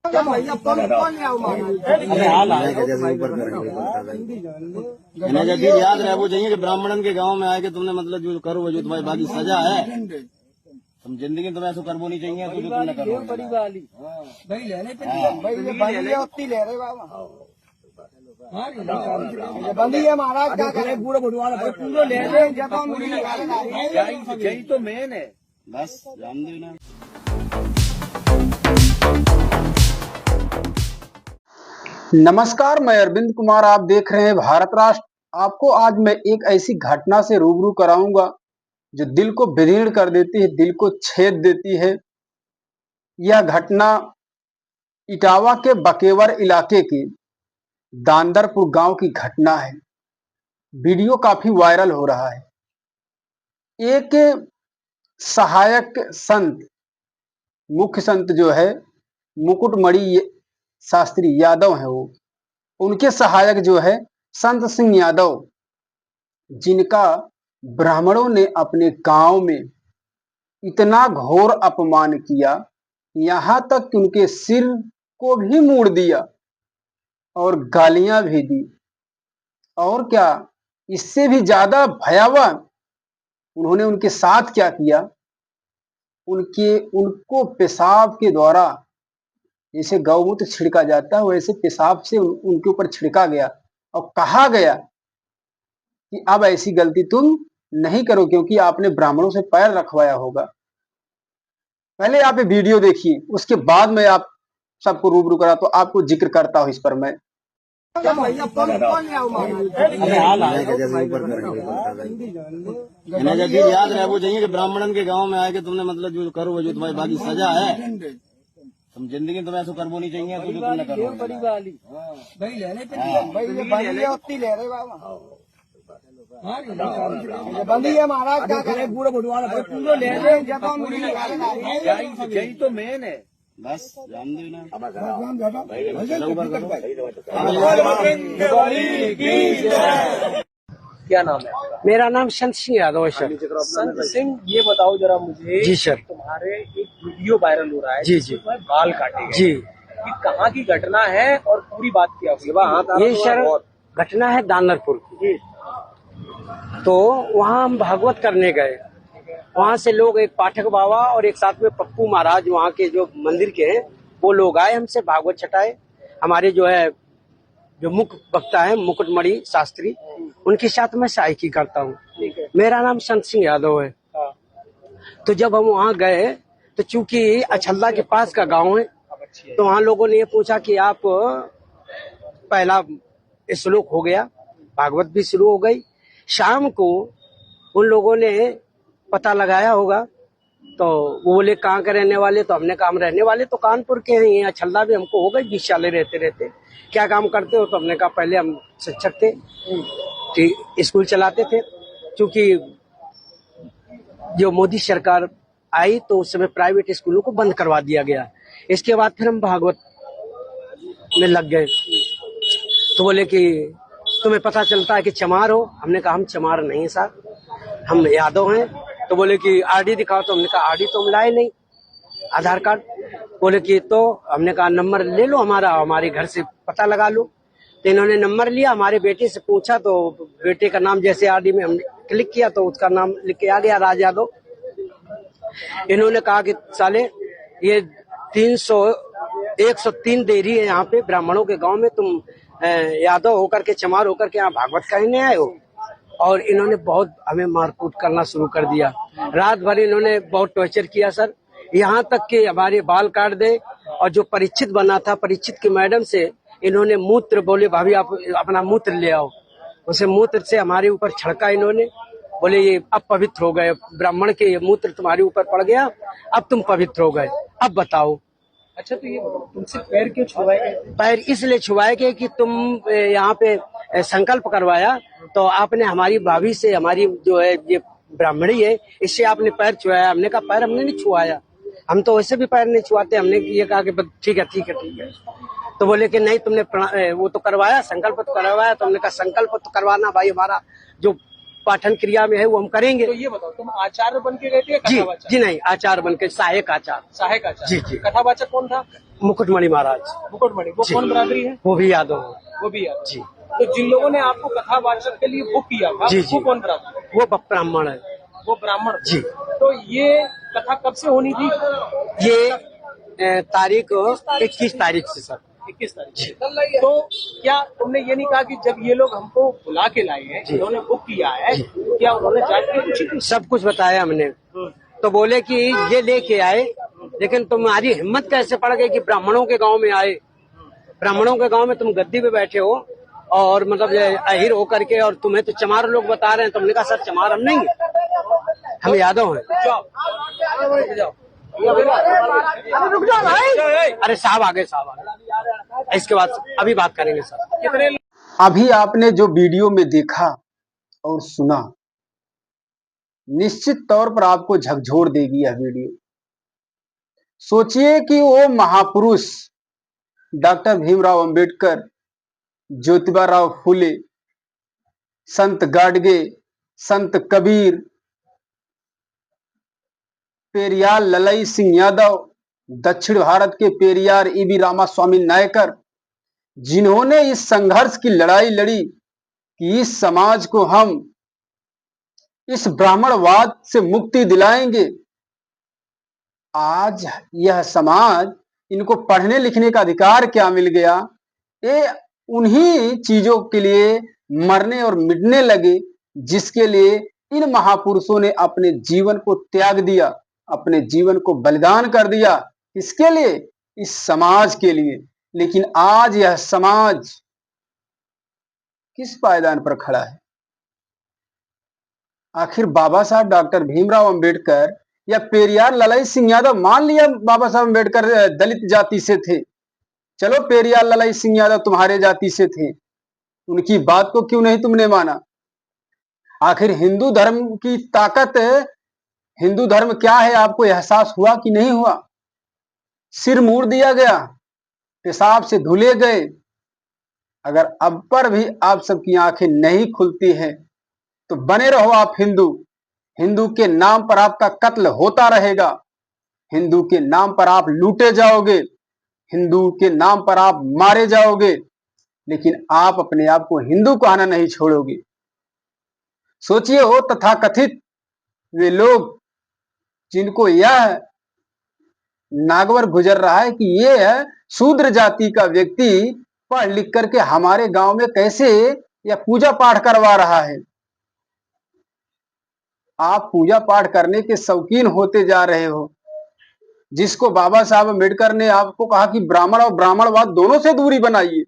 इन्हें जब याद रहे वो चाहिए कि ब्राह्मणन के गांव में आए कि तुमने मतलब जो करो जो तुम्हारी बाकी सजा है, तुम जिंदगी में तुम्हें ऐसा करबो नहीं चाहिए तो जो तुमने करो बड़ी वाली भाई लेने पे भाई होती ले रहे बाबा बंदी है महाराज क्या करे पूरा बुढ़वा पूरा ले रहे यही तो मेन है बस जान दो ना। नमस्कार, मैं अरविंद कुमार, आप देख रहे हैं भारत राष्ट्र। आपको आज मैं एक ऐसी घटना से रूबरू कराऊंगा जो दिल को विदीर्ण कर देती है, दिल को छेद देती है। यह घटना इटावा के बकेवर इलाके के दांदरपुर गांव की घटना है। वीडियो काफी वायरल हो रहा है। एक सहायक संत, मुख्य संत जो है मुकुटमणि शास्त्री यादव है, वो उनके सहायक जो है संत सिंह यादव, जिनका ब्राह्मणों ने अपने गांव में इतना घोर अपमान किया, यहां तक कि उनके सिर को भी मोड़ दिया और गालियां भी दी। और क्या, इससे भी ज्यादा भयावह उन्होंने उनके साथ क्या किया, उनको पेशाब के द्वारा, जैसे गौमूत्र छिड़का जाता है वैसे पेशाब से उनके ऊपर छिड़का गया और कहा गया कि अब ऐसी गलती तुम नहीं करो क्योंकि आपने ब्राह्मणों से पैर रखवाया होगा। पहले आप ये वीडियो देखिए, उसके बाद मैं आप सबको रूबरू करा तो आपको जिक्र करता हूं इस पर। मैं इन्हें जब याद रहे वो चाहिए कि ब्राह्मणन के गांव में आए कि तुमने मतलब जो करो जो तुम्हारी बाकी सजा है, तुम जिंदगी में तुम्हें ऐसा करबो नहीं चाहिए तो जो तुमने करो बड़ी वाली भाई लेने पे भाई होती ले रहे बाबा बंदी है महाराज क्या करे पूरा बुढ़वा पूरा ले रहे यही तो मेन है बस जान दो ना। क्या नाम है? मेरा नाम संत सिंह यादव है सर। संत सिंह, ये बताओ जरा मुझे। जी सर। तुम्हारे एक वीडियो वायरल हो रहा है। जी जी। बाल काटे गए। जी। ये कहाँ की घटना है और पूरी बात क्या हुई? ये सर घटना है दानरपुर की। तो वहाँ हम भागवत करने गए। वहाँ से लोग, एक पाठक बाबा और एक साथ में पप्पू महाराज वहाँ के जो मंदिर के हैं, वो लोग आए हमसे भागवत छटाए। हमारे जो है जो मुख्य वक्ता है मुकुटमणि शास्त्री, उनके साथ मैं सहायकी करता हूँ। मेरा नाम संत सिंह यादव है। तो जब हम वहाँ गए तो चूंकि अछल्ला के पास का गांव है, तो वहाँ लोगों ने ये पूछा कि आप, पहला श्लोक हो गया, भागवत भी शुरू हो गई। शाम को उन लोगों ने पता लगाया होगा, तो वो बोले कहाँ के रहने वाले? तो हमने कहा हम रहने वाले तो कानपुर के हैं, यहाँ अछल्ला भी हमको हो गई 20 साल रहते रहते। क्या काम करते हो? तो हमने कहा पहले हम शिक्षक थे, स्कूल चलाते थे। क्योंकि जो मोदी सरकार आई तो उस समय प्राइवेट स्कूलों को बंद करवा दिया गया। इसके बाद फिर हम भागवत में लग गए। तो बोले कि तुम्हें पता चलता है कि चमार हो? हमने कहा हम चमार नहीं साहब, हम यादव हैं। तो बोले कि आरडी दिखाओ। तो हमने कहा आरडी तो हम लाए नहीं, आधार कार्ड। बोले कि तो हमने कहा नंबर ले लो हमारा, हमारे घर से पता लगा लो। तो इन्होंने नंबर लिया, हमारे बेटे से पूछा तो बेटे का नाम जैसे आरडी में हमने क्लिक किया तो उसका नाम लिख के आ गया, राज यादव। इन्होंने कहा कि साले ये 103 देरी है यहाँ पे ब्राह्मणों के गांव में, तुम यादव होकर के, चमार होकर के यहाँ भागवत कहने आए हो। और इन्होंने बहुत हमें मारकूट करना शुरू कर दिया। रात भर इन्होंने बहुत टॉर्चर किया सर, यहाँ तक कि हमारे बाल काट दे। और जो परीक्षित बना था, परीक्षित की मैडम से इन्होंने मूत्र, बोले भाभी आप अपना मूत्र ले आओ, उसे मूत्र से हमारे ऊपर छिड़का इन्होंने। बोले ये अब पवित्र हो गए, ब्राह्मण के ये मूत्र तुम्हारे ऊपर पड़ गया, अब तुम पवित्र हो गए, अब बताओ। अच्छा, तो ये तुमसे पैर क्यों छुआए गए? पैर इसलिए छुआए गए कि तुम यहाँ पे संकल्प करवाया, तो आपने हमारी भाभी से, हमारी जो है ये ब्राह्मणी है, इससे आपने पैर छुआया। हमने कहा पैर हमने नहीं छुआया, हम तो वैसे भी पैर नहीं छुआते। हमने ये कहा कि ठीक है ठीक है ठीक है। तो बोले कि नहीं तुमने वो तो करवाया, संकल्प तो करवाया। तो हमने कहा संकल्प तो करवाना भाई, हमारा जो पाठन क्रिया में है वो हम करेंगे। तो ये बताओ, तुम आचार्य बन के गए थे या जी कथावाचक? जी नहीं, आचार्य बन के, सहायक आचार्य। सहायक आचार्य। जी, जी। कथावाचक कौन था? मुकुटमणि महाराज। मुकुटमणि। वो जी। कौन बरादरी है? वो भी यादव है। वो भी है। जी तो जिन लोगों ने आपको कथावाचक के लिए बुक किया था, जी, वो जी। कौन बरादरी है? वो ब्राह्मण है। वो ब्राह्मण। जी। तो ये कथा कब से होनी थी? ये तारीख 21 तारीख से सर। 21 तारीख से। तो क्या तुमने ये नहीं कहा कि जब ये लोग हमको बुला के लाए हैं, जी। इन्होंने बुक किया है, जी। क्या उन्होंने जात की पूछी थी? सब कुछ बताया हमने। तो बोले कि ये लेके आए, लेकिन तुम्हारी हिम्मत कैसे पड़ गई कि ब्राह्मणों के गांव में आए, ब्राह्मणों के गांव में तुम गद्दी पे बैठे हो और मतलब ये अहिर होकर के, और तुम्हें तो चमार लोग बता रहे हैं। तुमने कहा सर चमार हम नहीं है, हम यादव हैं। जाओ, जाओ। रुक जाओ भाई। अरे साहब आगे, साहब आगे, इसके बाद अभी बात करेंगे सर। कितने अभी आपने जो वीडियो में देखा और सुना, निश्चित तौर पर आपको झकझोर देगी यह वीडियो। सोचिए कि वो महापुरुष डॉक्टर भीमराव अंबेडकर, ज्योतिबा राव फुले, संत गाडगे, संत कबीर, पेरियार ललई सिंह यादव, दक्षिण भारत के पेरियार ईवी रामास्वामी नायकर, जिन्होंने इस संघर्ष की लड़ाई लड़ी कि इस समाज को हम इस ब्राह्मणवाद से मुक्ति दिलाएंगे। आज यह समाज, इनको पढ़ने लिखने का अधिकार क्या मिल गया, ये उन्हीं चीजों के लिए मरने और मिटने लगे जिसके लिए इन महापुरुषों ने अपने जीवन को त्याग दिया, अपने जीवन को बलिदान कर दिया। इसके लिए, इस समाज के लिए। लेकिन आज यह समाज किस पायदान पर खड़ा है? आखिर बाबा साहब डॉक्टर भीमराव अंबेडकर या पेरियार ललई सिंह यादव, मान लिया बाबा साहब अंबेडकर दलित जाति से थे, चलो पेरियार ललई सिंह यादव तुम्हारे जाति से थे, उनकी बात को क्यों नहीं तुमने माना? आखिर हिंदू धर्म की ताकत, हिंदू धर्म क्या है आपको एहसास हुआ कि नहीं हुआ? सिर मूड़ दिया गया, पेशाब से धुले गए। अगर अब पर भी आप सबकी आंखें नहीं खुलती हैं तो बने रहो आप हिंदू। हिंदू के नाम पर आपका कत्ल होता रहेगा, हिंदू के नाम पर आप लूटे जाओगे, हिंदू के नाम पर आप मारे जाओगे, लेकिन आप अपने आप को हिंदू कहना नहीं छोड़ोगे। सोचिए, हो तथाकथित वे लोग जिनको यह नागवर गुजर रहा है कि ये है शूद्र जाति का व्यक्ति पढ़ लिख करके हमारे गांव में कैसे यह पूजा पाठ करवा रहा है। आप पूजा पाठ करने के शौकीन होते जा रहे हो, जिसको बाबा साहब अम्बेडकर ने आपको कहा कि ब्राह्मण और ब्राह्मणवाद दोनों से दूरी बनाइए,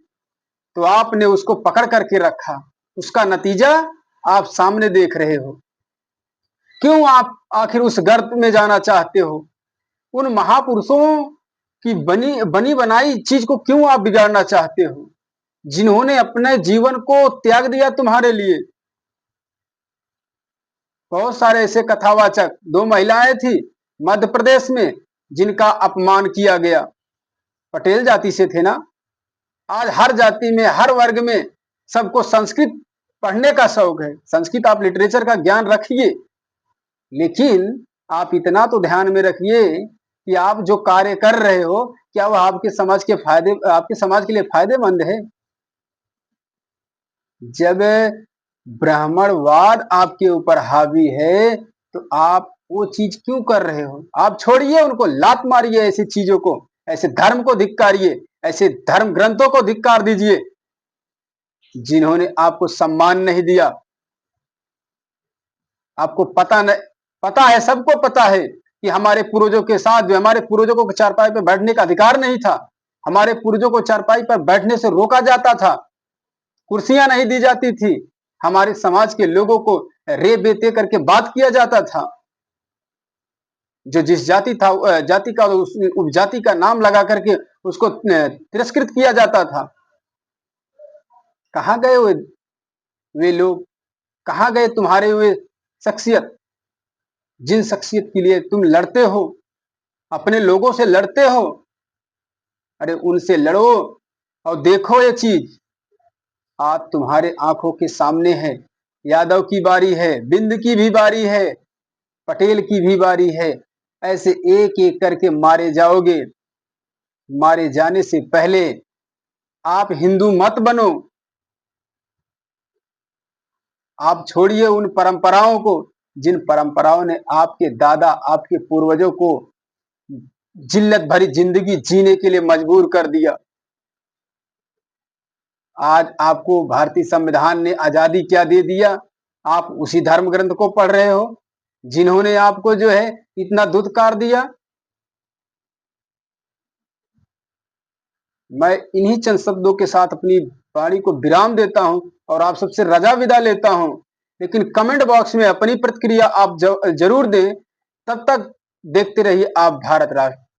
तो आपने उसको पकड़ करके रखा। उसका नतीजा आप सामने देख रहे हो। क्यों आप आखिर उस गर्त में जाना चाहते हो? उन महापुरुषों की बनी बनाई चीज को क्यों आप बिगाड़ना चाहते हो, जिन्होंने अपने जीवन को त्याग दिया तुम्हारे लिए? बहुत सारे ऐसे कथावाचक, 2 महिलाएं थी मध्य प्रदेश में जिनका अपमान किया गया, पटेल जाति से थे ना। आज हर जाति में, हर वर्ग में सबको संस्कृत पढ़ने का शौक है। संस्कृत आप लिटरेचर का ज्ञान रखिए, लेकिन आप इतना तो ध्यान में रखिए कि आप जो कार्य कर रहे हो, क्या वह आपके समाज के लिए फायदेमंद है? जब ब्राह्मणवाद आपके ऊपर हावी है तो आप वो चीज क्यों कर रहे हो? आप छोड़िए उनको, लात मारिए ऐसी चीजों को, ऐसे धर्म को धिक्कारिए, ऐसे धर्म ग्रंथों को धिक्कार दीजिए जिन्होंने आपको सम्मान नहीं दिया। आपको पता है, सबको पता है कि हमारे पूर्वजों के साथ जो, हमारे पूर्वजों को चारपाई पर बैठने का अधिकार नहीं था, हमारे पूर्वजों को चारपाई पर बैठने से रोका जाता था, कुर्सियां नहीं दी जाती थी, हमारे समाज के लोगों को रे बेते करके बात किया जाता था। जो जिस जाति था, जाति का उपजाति का नाम लगा करके उसको तिरस्कृत किया जाता था। कहां गए वे लोग? कहां गए तुम्हारे वे शख्सियत, जिन शख्सियत के लिए तुम लड़ते हो, अपने लोगों से लड़ते हो? अरे उनसे लड़ो और देखो ये चीज आज तुम्हारे आंखों के सामने है। यादव की बारी है, बिंद की भी बारी है, पटेल की भी बारी है। ऐसे एक एक करके मारे जाओगे। मारे जाने से पहले आप हिंदू मत बनो। आप छोड़िए उन परंपराओं को जिन परंपराओं ने आपके दादा, आपके पूर्वजों को जिल्लत भरी जिंदगी जीने के लिए मजबूर कर दिया। आज आपको भारतीय संविधान ने आजादी क्या दे दिया? आप उसी धर्म ग्रंथ को पढ़ रहे हो जिन्होंने आपको जो है इतना दुत्कार दिया। मैं इन्हीं चंद शब्दों के साथ अपनी वाणी को विराम देता हूं और आप सबसे रजा विदा लेता हूं। लेकिन कमेंट बॉक्स में अपनी प्रतिक्रिया आप जरूर दें। तब तक देखते रहिए आप भारत राष्ट्र।